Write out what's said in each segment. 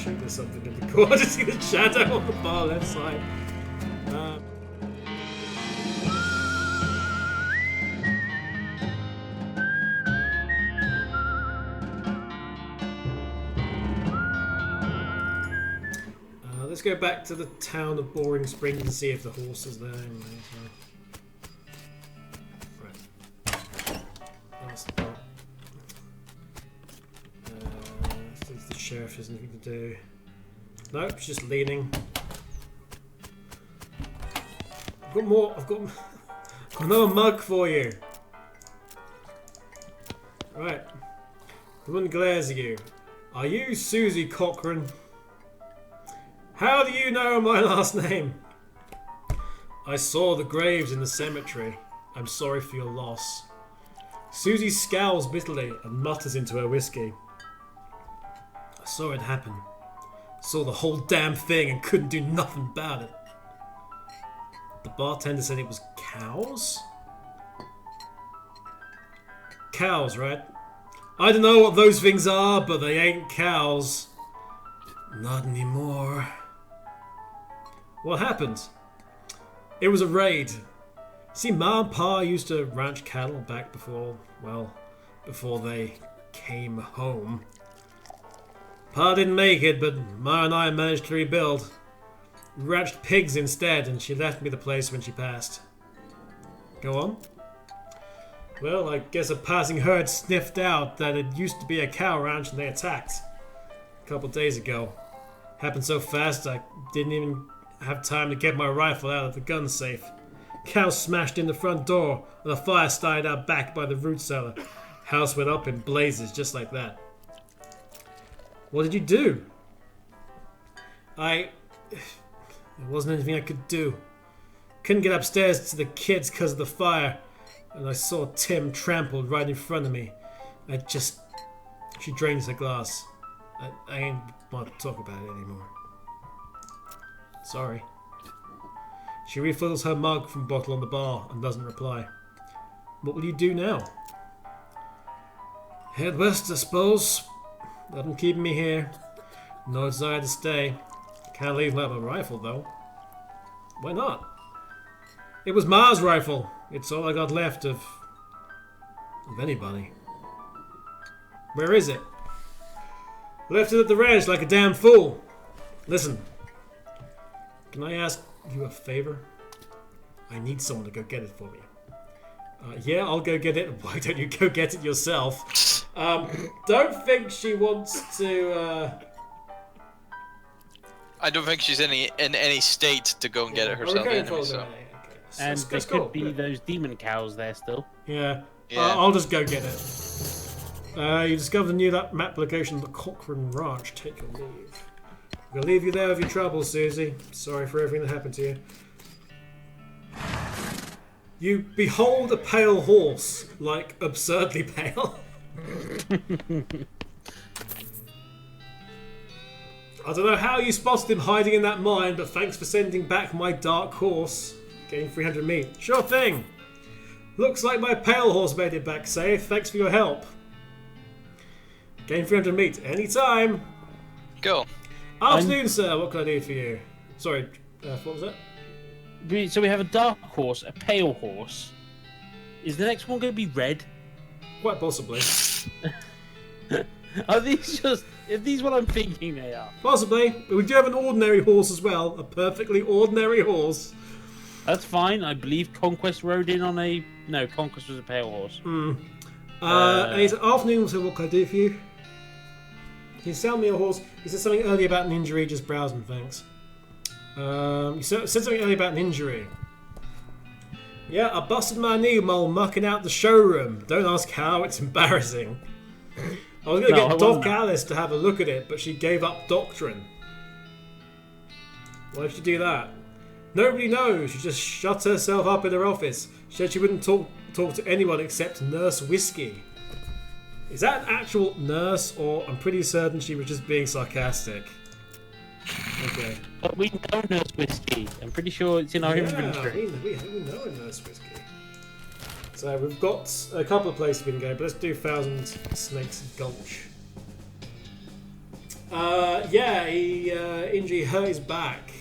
sure there's something in the corner. I just see the shadow on the bar left side. Let's go back to the town of Boring Springs and see if the horse is there. Right. That's the part. The sheriff has nothing to do. Nope, she's just leaning. I've got more. I've got another mug for you. Right. The one glares at you. Are you Susie Cochran? How do you know my last name? I saw the graves in the cemetery. I'm sorry for your loss. Susie scowls bitterly and mutters into her whiskey. I saw it happen. Saw the whole damn thing and couldn't do nothing about it. The bartender said it was cows? Cows, right? I don't know what those things are, but they ain't cows. Not anymore. What happened? It was a raid. See, Ma and Pa used to ranch cattle back before they came home. Pa didn't make it, but Ma and I managed to rebuild. We ranched pigs instead, and she left me the place when she passed. Go on. Well, I guess a passing herd sniffed out that it used to be a cow ranch and they attacked. A couple days ago. Happened so fast I didn't even have time to get my rifle out of the gun safe. Cows smashed in the front door, and the fire started out back by the root cellar. House went up in blazes just like that. What did you do? There wasn't anything I could do. Couldn't get upstairs to the kids because of the fire, and I saw Tim trampled right in front of me. She drains her glass. I ain't want to talk about it anymore. Sorry. She refills her mug from bottle on the bar and doesn't reply. What will you do now? Head west, I suppose. Nothing keeping me here. No desire to stay. Can't leave without my rifle, though. Why not? It was Ma's rifle. It's all I got left of anybody. Where is it? Left it at the ranch like a damn fool. Listen. Can I ask you a favor? I need someone to go get it for me. Yeah, I'll go get it. Why don't you go get it yourself? Don't think she wants to... I don't think she's in any state to go and get it herself anyway, so. Okay. And there could be those demon cows there still. Yeah. I'll just go get it. You discovered a new map location of the Cochran Ranch. Take your leave. I'm gonna leave you there with your troubles, Susie. Sorry for everything that happened to you. You behold a pale horse, like absurdly pale. I don't know how you spotted him hiding in that mine, but thanks for sending back my dark horse. Getting 300 meat. Sure thing. Looks like my pale horse made it back safe. Thanks for your help. Gain 300 meat. Anytime. Go. Afternoon, sir. What can I do for you? Sorry, what was that? So we have a dark horse, a pale horse. Is the next one going to be red? Quite possibly. Are these what I'm thinking they are? Possibly. But we do have an ordinary horse as well. A perfectly ordinary horse. That's fine. I believe Conquest rode in on a... No, Conquest was a pale horse. And he said, afternoon, so what can I do for you? Can you sell me a horse? You said something earlier about an injury, just browsing, thanks. You said something earlier about an injury. Yeah, I busted my knee while mucking out the showroom. Don't ask how, it's embarrassing. I was going to get Doc Alice to have a look at it, but she gave up doctrine. Why did she do that? Nobody knows. She just shut herself up in her office. She said she wouldn't talk to anyone except Nurse Whiskey. Is that an actual nurse, or I'm pretty certain she was just being sarcastic? Okay. But we know Nurse Whiskey. I'm pretty sure it's in our inventory. We know a Nurse Whiskey. So we've got a couple of places we can go, but let's do Thousand Snakes Gulch. Yeah, he injury hurt his back.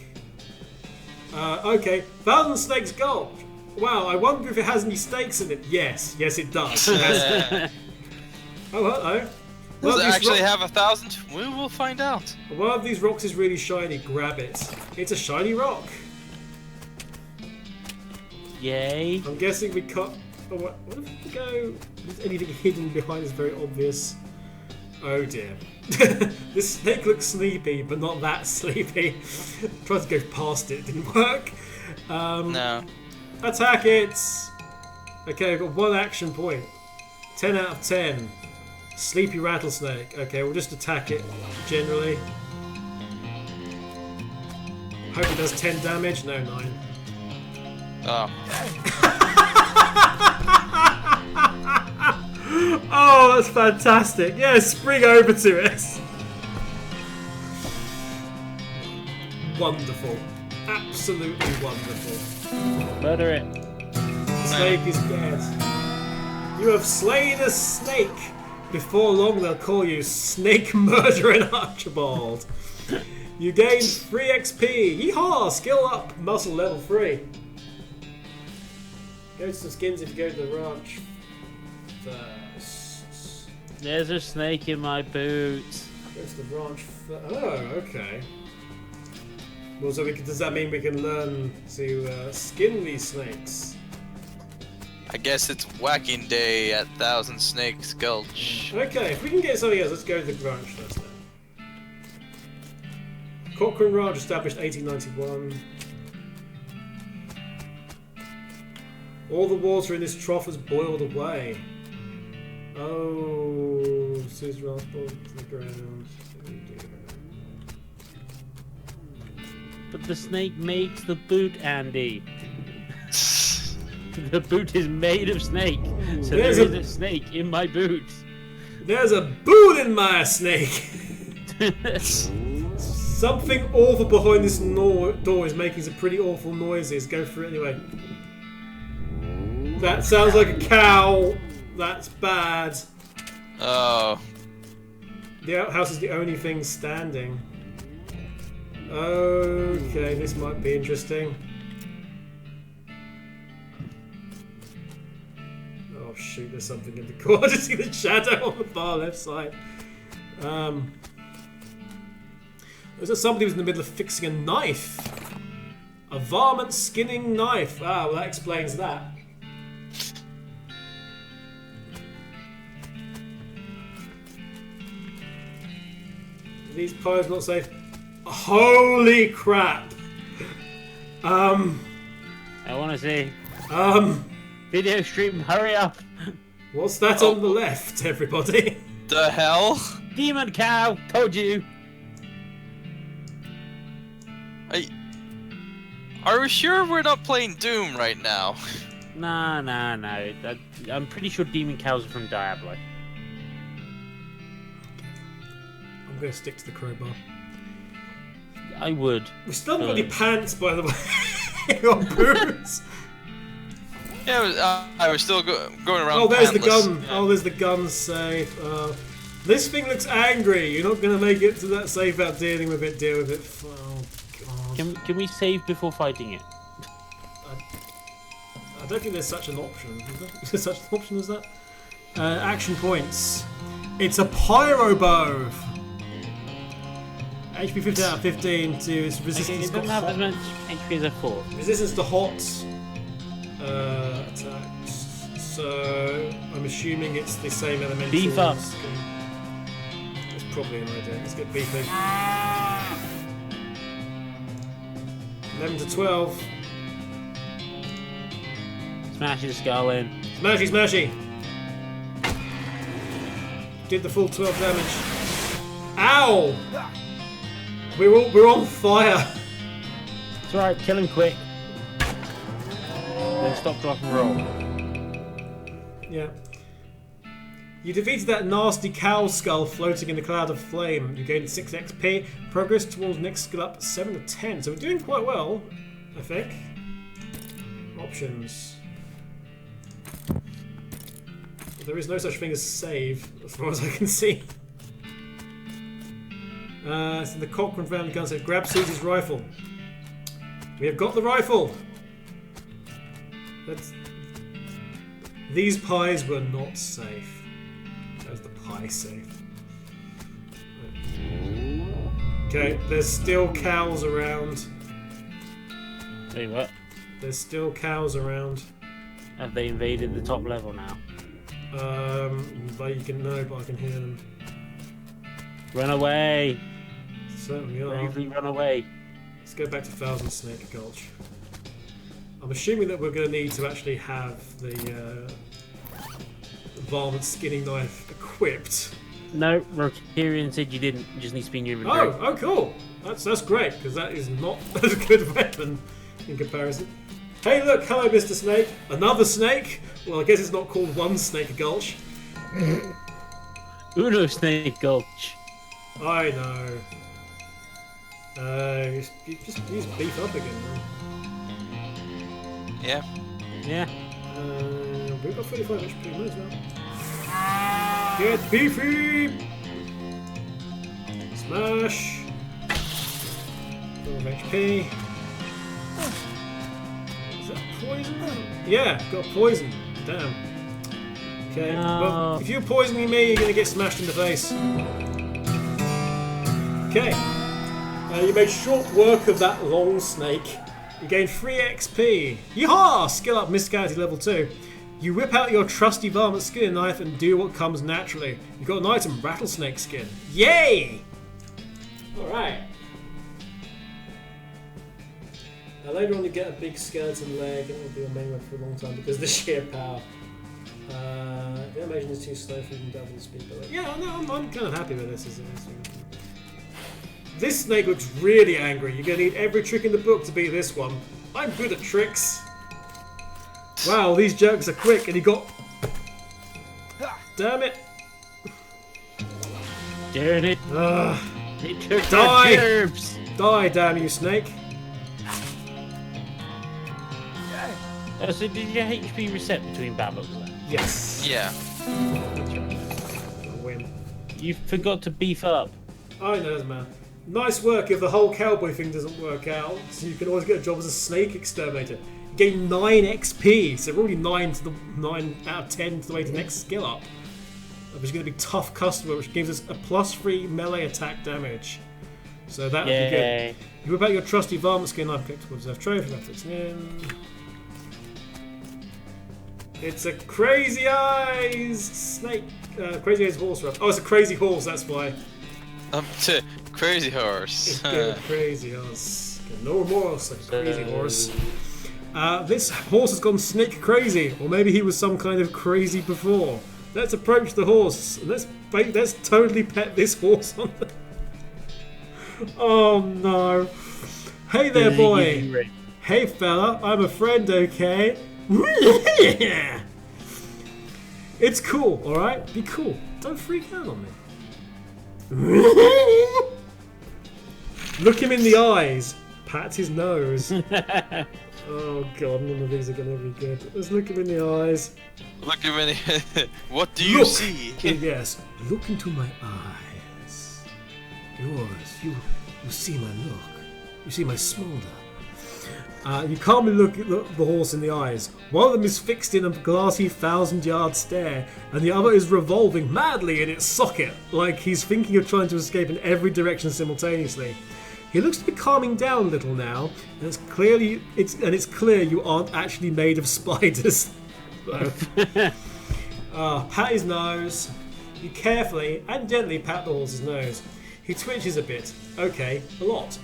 Okay, Thousand Snakes Gulch. Wow, I wonder if it has any snakes in it. Yes, it does. It has... Oh, hello. Does it actually have 1,000? We will find out. One of these rocks is really shiny. Grab it. It's a shiny rock. Yay. I'm guessing we cut. Oh, what if we go? Is anything hidden behind is very obvious. Oh dear. This snake looks sleepy, but not that sleepy. Tried to go past it, didn't work. No. Attack it! Okay, we've got 1 action point. 10 out of 10. Sleepy rattlesnake. Okay, we'll just attack it generally. Hope it does 10 damage. No, 9. Oh. Oh, that's fantastic. Yeah, spring over to it. Wonderful. Absolutely wonderful. Murder it. The snake is dead. You have slain a snake. Before long, they'll call you Snake Murdering Archibald. You gain 3 XP. Yeehaw! Skill up. Muscle level 3. Go to some skins if you go to the ranch first. There's a snake in my boot. Go to the ranch first. Oh, okay. Well, so does that mean we can learn to skin these snakes? I guess it's whacking day at Thousand Snakes Gulch. Okay, if we can get something else, let's go to the ranch first then. Cochrane Ranch established 1891. All the water in this trough has boiled away. Oh, Susan Ranch boiled to the ground. But the snake makes the boot, Andy. The boot is made of snake, so there is a snake in my boot. There's a boot in my snake. Something awful behind this door is making some pretty awful noises. Go for it anyway. That sounds like a cow. That's bad. Oh. The outhouse is the only thing standing. Okay, this might be interesting. Oh shoot, there's something in the corner. I just see the shadow on the far left side. There's somebody who's in the middle of fixing a knife. A varmint skinning knife. Ah, well that explains that. These pies not safe. Holy crap! I want to see. Video stream, hurry up! What's that on the left, everybody? The hell? Demon cow, told you. Are we sure we're not playing Doom right now? Nah. I'm pretty sure demon cows are from Diablo. I'm going to stick to the crowbar. I would. We still haven't got any pants, by the way. Got boots. Yeah, I was still going around. Oh, there's the pantless. gun. Yeah. Oh, there's the gun safe. This thing looks angry. You're not going to make it to that safe without dealing with it. Deal with it. Oh, God. Can we save before fighting it? I don't think there's such an option. Is there such an option as that? Action points. It's a pyro bow. HP 15 out of 15 to its resistance. It doesn't have as much HP as a 4. Resistance to hot attacks. So I'm assuming it's the same elemental. Beef up. That's probably an idea. Let's get beefing. 11 to 12. Smash his skull in. Smashy. Did the full 12 damage. Ow! We're on fire. It's alright, kill him quick. Then stop, drop and roll. Yeah. You defeated that nasty cow skull floating in the cloud of flame. You gained 6 XP. Progress towards next skill up 7 to 10. So we're doing quite well, I think. Options. There is no such thing as save, as far as I can see. So the Cochrane found the gun set. Grab Susie's rifle. We have got the rifle. These pies were not safe. That was the pie safe. Okay, there's still cows around. Wait, what? There's still cows around. Have they invaded the top level now? But you can know, but I can hear them. Run away! Certainly are. Bravely run away. Let's go back to Thousand Snake Gulch. I'm assuming that we're going to need to actually have the varmint skinning knife equipped. No, Rotarian said you didn't. You just need to be in your inventory. Oh, cool. That's great, because that is not a good weapon in comparison. Hey, look, hello, Mr. Snake. Another snake? Well, I guess it's not called One Snake Gulch. Uno Snake Gulch. I know. Just beef up again, man. Yeah. Yeah. We've got 45 HP, might as well. Get beefy! Smash! 12 HP. Is that poison? Yeah, got poison. Damn. Okay, well, if you're poisoning me, you're gonna get smashed in the face. Okay. You made short work of that long snake. You gained 3 XP. Yeehaw! Skill up Mysticality level 2. You whip out your trusty varmint skin knife and do what comes naturally. You got an item, rattlesnake skin. Yay! Alright. Now later on you get a big skeleton leg and it'll be your main weapon for a long time because of the sheer power. The animation is too slow for even double the speed. But yeah, no, I'm kind of happy with this. This snake looks really angry. You're going to need every trick in the book to beat this one. I'm good at tricks. Wow, these jerks are quick, and he got... Damn it. Darn it. It took Die! nerves. Die, damn you, snake. So did your HP reset between battles then? Yes. Yeah. That's right. I'll win. You forgot to beef up. I know, doesn't matter. Nice work if the whole cowboy thing doesn't work out. So you can always get a job as a snake exterminator. You gain 9 XP, so we're already 9 out of 10 to the way to the next skill up. Which is going to be Tough Customer, which gives us a +3 melee attack damage. So that would be good. You whip out your trusty varmint skin knife, click to observe trophy, left clicks in. It's a crazy eyes snake, crazy eyes horse rub. Oh, it's a crazy horse, that's why. Crazy horse. It's good, crazy horse. No remorse, like a crazy horse. This horse has gone snake crazy, or maybe he was some kind of crazy before. Let's approach the horse. Let's totally pet this horse on the... Oh no. Hey there, boy. Hey fella, I'm a friend, okay? It's cool, alright? Be cool. Don't freak out on me. Look him in the eyes. Pat his nose. Oh god, none of these are gonna be good. Let's look him in the eyes. Look him in the... What do you see? Yes, look into my eyes. Yours. You see my look. You see my smolder. You calmly look at the horse in the eyes. One of them is fixed in a glassy 1,000-yard stare, and the other is revolving madly in its socket, like he's thinking of trying to escape in every direction simultaneously. He looks to be calming down a little now, and it's clear you aren't actually made of spiders. Pat his nose. You carefully and gently pat the horse's nose. He twitches a bit. Okay, a lot.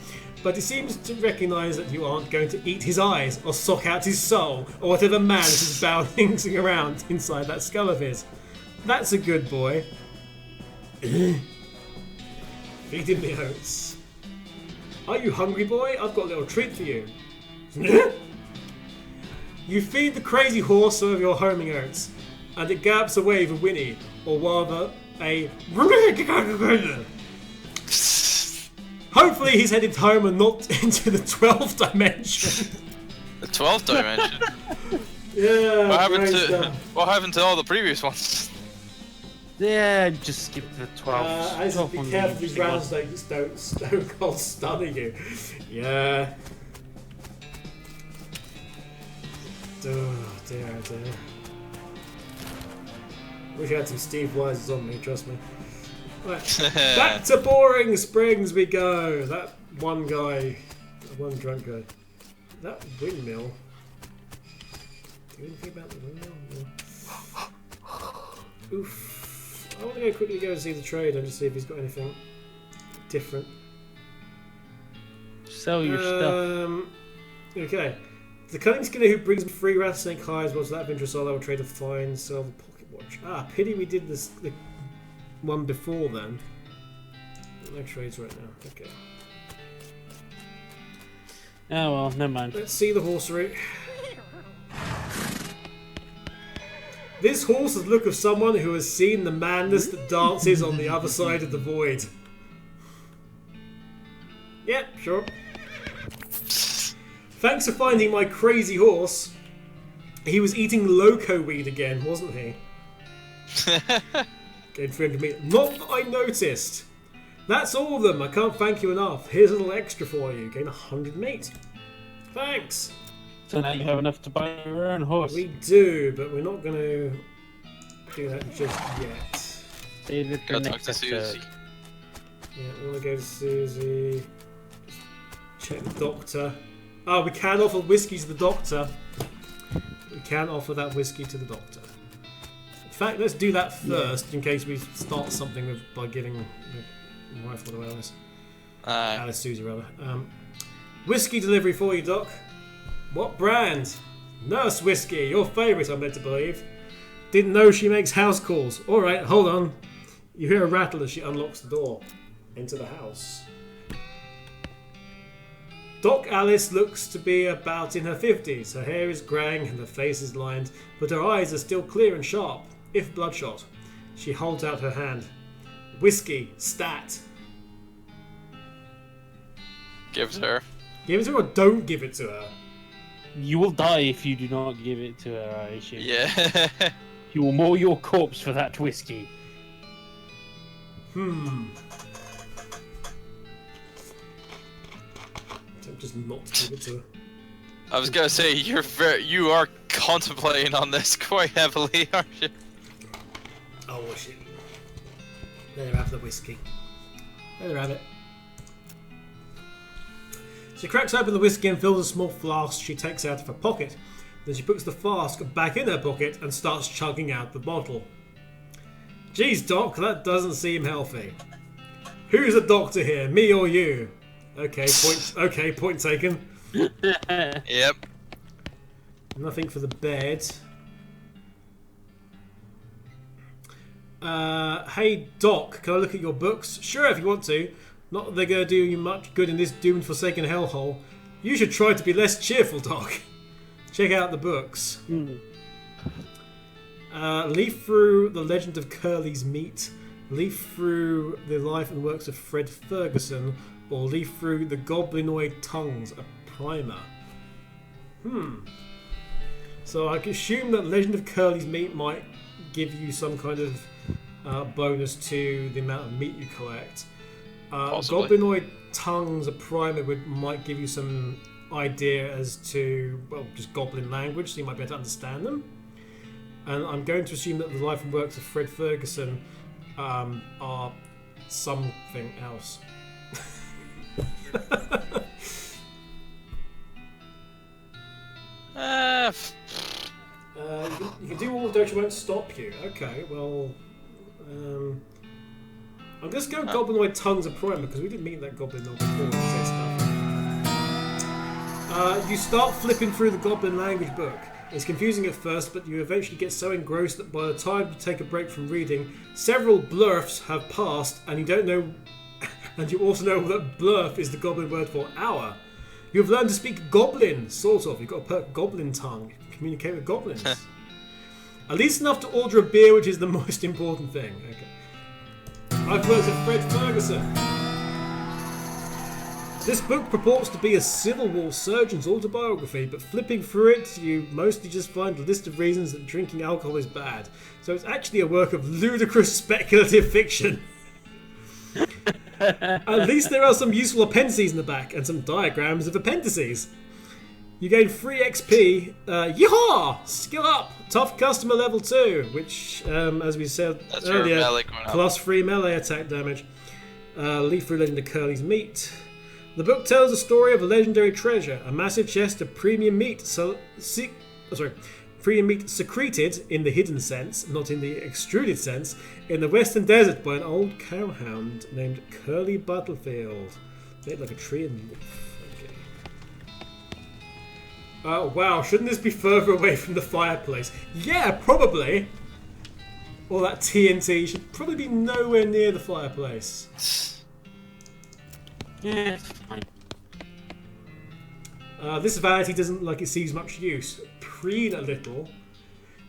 But he seems to recognise that you aren't going to eat his eyes or sock out his soul or whatever madness is bouncing around inside that skull of his. That's a good boy. Feed him the oats. Are you hungry, boy? I've got a little treat for you. You feed the crazy horse some of your homing oats, and it gallops away with a whinny, or rather, a... Hopefully he's headed home and not into the 12th dimension. The 12th dimension? Yeah, what happened to all the previous ones? Yeah, just skip the 12. I said, be 12 careful, on these the rounds don't stone cold stunning you. Yeah. Oh dear, oh dear. Wish I had some Steve Wises on me, trust me. Right. Back to boring springs we go. That one guy, one drunk guy. That windmill. Do you think about the windmill? No. Oof. I want to quickly go and see the trader and just see if he's got anything different. Sell your stuff. Okay. The cunning skinner who brings free rattlesnake hides was that of interest, although I will trade a fine, sell the pocket watch. Ah, pity we did this the one before then. No trades right now. Okay. Oh well, never mind. Let's see the horsery. This horse has the look of someone who has seen the madness that dances on the other side of the void. Yep, sure. Thanks for finding my crazy horse. He was eating loco weed again, wasn't he? Gained 300 meat. Not that I noticed. That's all of them. I can't thank you enough. Here's a little extra for you. Gain 100 meat. Thanks. So now you have enough to buy your own horse. We do, but we're not going to do that just yet. Save it for Go talk next to episode. Susie. Yeah, we want to go to Susie. Check the doctor. Oh, we can offer whiskey to the doctor. We can offer that whiskey to the doctor. In fact, let's do that first, in case we start something with, by giving the rifle to Alice. Alice, Susie, rather. Whiskey delivery for you, Doc. What brand? Nurse Whiskey, your favourite, I'm led to believe. Didn't know she makes house calls. Alright, hold on. You hear a rattle as she unlocks the door. Into the house. Doc Alice looks to be about in her 50s. Her hair is greying and her face is lined, but her eyes are still clear and sharp, if bloodshot. She holds out her hand. Whiskey, stat. Gives her. Give it to her or don't give it to her? You will die if you do not give it to her, I assume. Yeah. You will maul your corpse for that whiskey. Just not to give it to her. I was gonna say you are contemplating on this quite heavily, aren't you? Oh shit. Let her have the whiskey. Let her have it. She cracks open the whiskey and fills a small flask she takes out of her pocket. Then she puts the flask back in her pocket and starts chugging out the bottle. Geez, Doc, that doesn't seem healthy. Who's the doctor here, me or you? Okay, point taken. Yep. Nothing for the bed. Hey, Doc, can I look at your books? Sure, if you want to. Not that they're going to do you much good in this doomed forsaken hellhole. You should try to be less cheerful, Doc. Check out the books. Leaf through The Legend of Curly's Meat. Leaf through The Life and Works of Fred Ferguson. Or leaf through The Goblinoid Tongues, a primer. So I can assume that Legend of Curly's Meat might give you some kind of bonus to the amount of meat you collect. Possibly. Goblinoid Tongues, a primer, might give you some idea as to, well, just goblin language, so you might be able to understand them. And I'm going to assume that The Life and Works of Fred Ferguson are something else. You can do all of those, won't stop you. Okay, well, I'm just going Goblinoid Tongues of Primer because we didn't meet that goblin before. You start flipping through the goblin language book. It's confusing at first, but you eventually get so engrossed that by the time you take a break from reading, several blurfs have passed, and you don't know. And you also know that blurf is the goblin word for hour. You've learned to speak goblin, sort of. You've got a perk goblin tongue. You can communicate with goblins. At least enough to order a beer, which is the most important thing. Okay. I've worked with Fred Ferguson. This book purports to be a Civil War surgeon's autobiography, but flipping through it, you mostly just find a list of reasons that drinking alcohol is bad. So it's actually a work of ludicrous speculative fiction. At least there are some useful appendices in the back, and some diagrams of appendices. You gain free XP. Yeehaw! Skill up! Tough customer level 2, which, as we said That's your earlier, melee going up. plus 3 melee attack damage. Leaf relating to Curly's meat. The book tells the story of a legendary treasure, a massive chest of premium meat premium meat secreted in the hidden sense, not in the extruded sense, in the western desert by an old cowhound named Curly Butterfield. Made like a tree and leaf. Okay. Wow, shouldn't this be further away from the fireplace? Yeah, probably. All that TNT should probably be nowhere near the fireplace. Yeah, it's fine. This vanity doesn't look like it sees much use. Preen a little.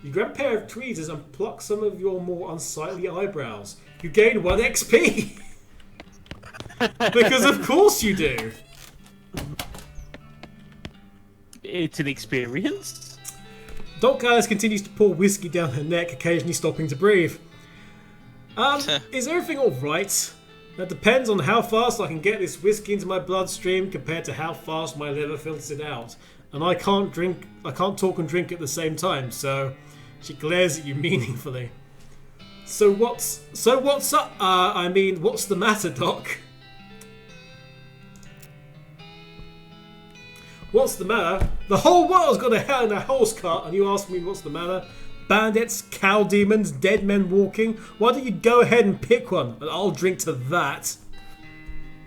You grab a pair of tweezers and pluck some of your more unsightly eyebrows. You gain 1 XP! Because of course you do! It's an experience. Doc Alice continues to pour whiskey down her neck, occasionally stopping to breathe. Is everything alright? That depends on how fast I can get this whiskey into my bloodstream compared to how fast my liver filters it out. And I can't talk and drink at the same time, so she glares at you meaningfully. So what's up? What's the matter, Doc? What's the matter? The whole world's got a hell in a horse cart, and you ask me what's the matter? Bandits, cow demons, dead men walking. Why don't you go ahead and pick one, and I'll drink to that.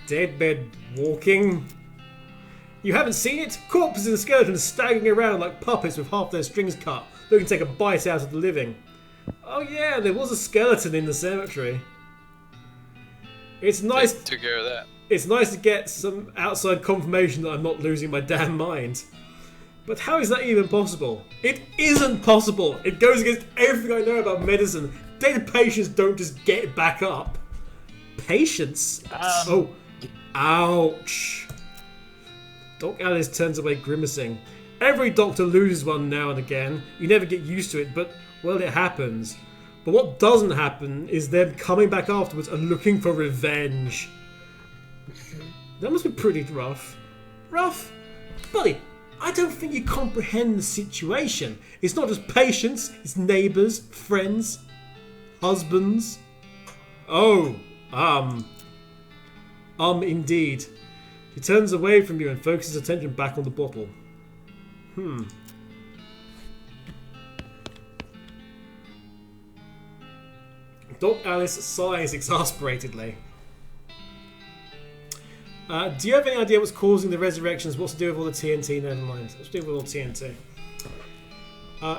Dead men walking? You haven't seen it? Corpses and skeletons staggering around like puppets with half their strings cut, looking to take a bite out of the living. Oh yeah, there was a skeleton in the cemetery. It's nice. Took care of that. It's nice to get some outside confirmation that I'm not losing my damn mind. But how is that even possible? It isn't possible! It goes against everything I know about medicine. Dead patients don't just get back up. Patients? Oh, ouch. Doc Alice turns away grimacing. Every doctor loses one now and again. You never get used to it, but, well, it happens. But what doesn't happen is them coming back afterwards and looking for revenge. That must be pretty rough. Rough? Buddy, I don't think you comprehend the situation. It's not just patients, it's neighbours, friends, husbands. Oh, indeed. He turns away from you and focuses attention back on the bottle. Doc Alice sighs exasperatedly. Do you have any idea what's causing the resurrections? What's to do with all the TNT? Never mind. What's to do with all TNT?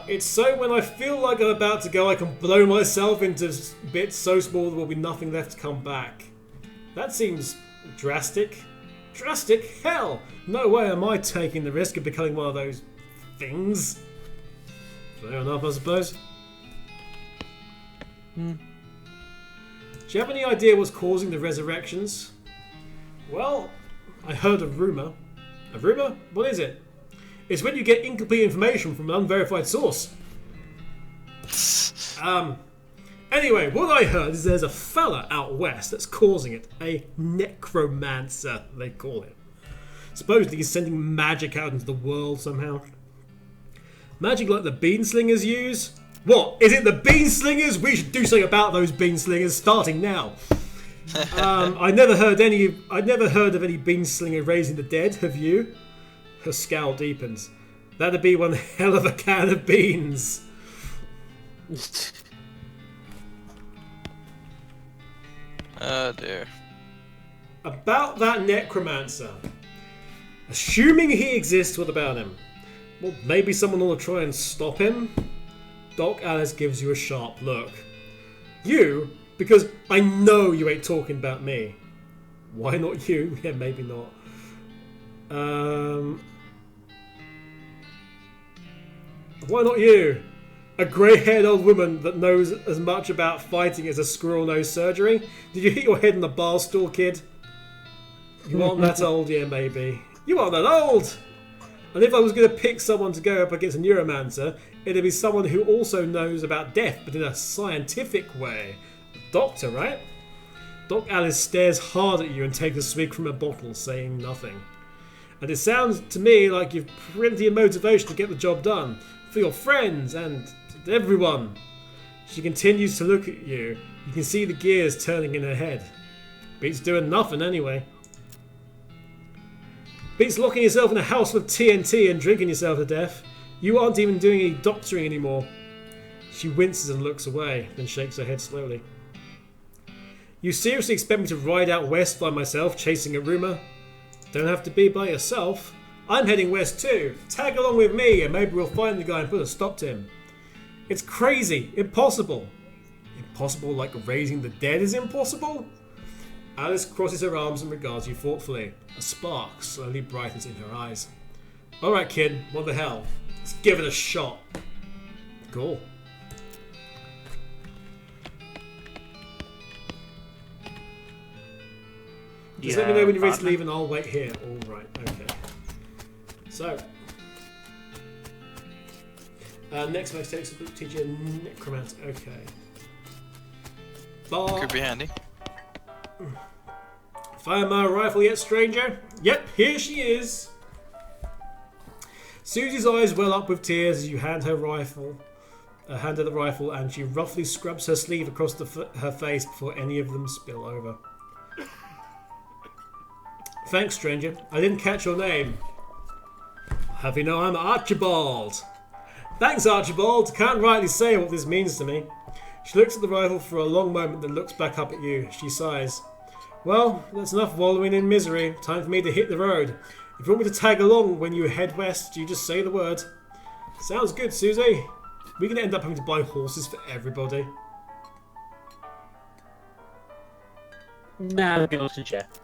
It's so when I feel like I'm about to go, I can blow myself into bits so small there will be nothing left to come back. That seems drastic. Drastic? Hell! No way am I taking the risk of becoming one of those things. Fair enough, I suppose. Do you have any idea what's causing the resurrections? Well, I heard a rumour. A rumour? What is it? It's when you get incomplete information from an unverified source. Anyway, what I heard is there's a fella out west that's causing it. A necromancer, they call it. Supposedly he's sending magic out into the world somehow. Magic like the beanslingers use? What? Is it the beanslingers? We should do something about those beanslingers starting now. I'd never heard of any beanslinger raising the dead, have you? Her scowl deepens. That'd be one hell of a can of beans. Oh dear. About that necromancer. Assuming he exists, what about him? Well, maybe someone will try and stop him? Doc Alice gives you a sharp look. You? Because I know you ain't talking about me. Why not you? Yeah, maybe not. Why not you? A grey-haired old woman that knows as much about fighting as a squirrel knows surgery? Did you hit your head in the bar stool, kid? You aren't that old, yeah, maybe. You aren't that old! And if I was going to pick someone to go up against a neuromancer, it'd be someone who also knows about death, but in a scientific way. A doctor, right? Doc Alice stares hard at you and takes a swig from a bottle, saying nothing. And it sounds to me like you've plenty of motivation to get the job done. For your friends and everyone. She continues to look at you. You can see the gears turning in her head. Beats doing nothing anyway. Beats locking yourself in a house with TNT and drinking yourself to death. You aren't even doing any doctoring anymore. She winces and looks away, then shakes her head slowly. You seriously expect me to ride out west by myself, chasing a rumour? Don't have to be by yourself. I'm heading west too. Tag along with me and maybe we'll find the guy and put a stop to him. It's crazy. Impossible. Impossible like raising the dead is impossible? Alice crosses her arms and regards you thoughtfully. A spark slowly brightens in her eyes. Alright kid, what the hell? Let's give it a shot. Cool. Just let me know when you're ready to leave and I'll wait here. Alright, okay. So. Next most takes a teacher necromancer. Okay. Bar. Could be handy. Fire my rifle yet, stranger? Yep, here she is. Susie's eyes well up with tears as you hand her the rifle, and she roughly scrubs her sleeve across her face before any of them spill over. Thanks, stranger. I didn't catch your name. Have you know I'm Archibald? Thanks, Archibald. Can't rightly say what this means to me. She looks at the rifle for a long moment, then looks back up at you. She sighs. Well, that's enough wallowing in misery. Time for me to hit the road. If you want me to tag along when you head west, you just say the word. Sounds good, Susie. We're going to end up having to buy horses for everybody. Nah, girls and Jeff.